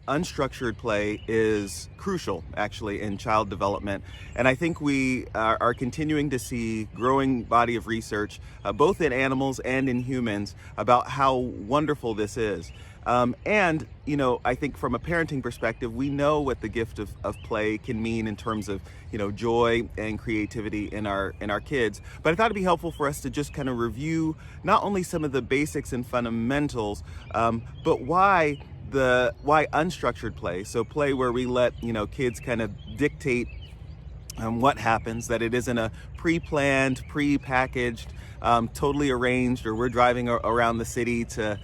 unstructured play is crucial, actually, in child development. And I think we are continuing to see growing body of research, both in animals and in humans, about how wonderful this is. And, you know, I think from a parenting perspective, we know what the gift of play can mean in terms of, you know, joy and creativity in our kids. But I thought it'd be helpful for us to just kind of review not only some of the basics and fundamentals, but why unstructured play, so play where we let, you know, kids kind of dictate what happens, that it isn't a pre-planned, pre-packaged, totally arranged, or we're driving around the city to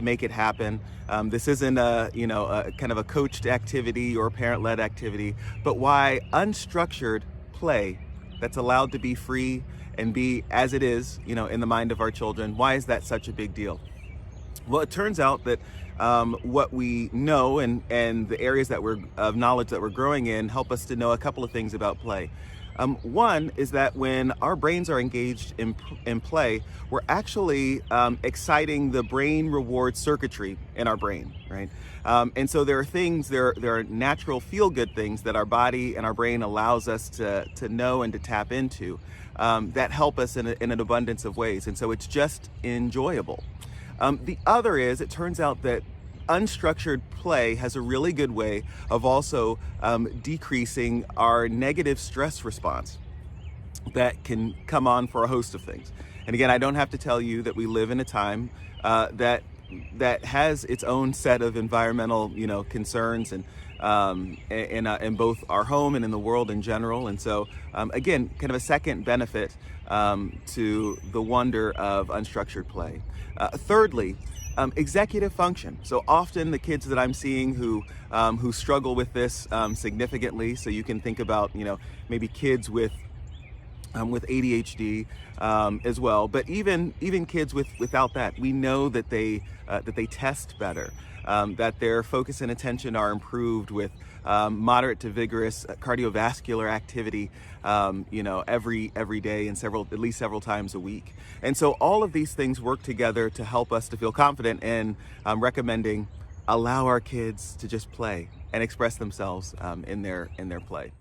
make it happen. This isn't a, you know, a kind of a coached activity or parent-led activity, but why unstructured play that's allowed to be free and be as it is, you know, in the mind of our children, why is that such a big deal? Well, it turns out that what we know and the areas of knowledge that we're growing in help us to know a couple of things about play. One is that when our brains are engaged in play, we're actually exciting the brain reward circuitry in our brain, right? And so there are natural feel-good things that our body and our brain allows us to know and to tap into that help us in an abundance of ways. And so it's just enjoyable. The other is, it turns out that unstructured play has a really good way of also decreasing our negative stress response that can come on for a host of things. And again, I don't have to tell you that we live in a time that has its own set of environmental, you know, concerns and in both our home and in the world in general. And so again, kind of a second benefit to the wonder of unstructured play. Thirdly, executive function. So often the kids that I'm seeing who struggle with this significantly, so you can think about, you know, maybe kids with ADHD as well, but even kids without that, we know that they test better, that their focus and attention are improved with moderate to vigorous cardiovascular activity, you know, every day and at least several times a week. And so all of these things work together to help us to feel confident in recommending allow our kids to just play and express themselves in their play.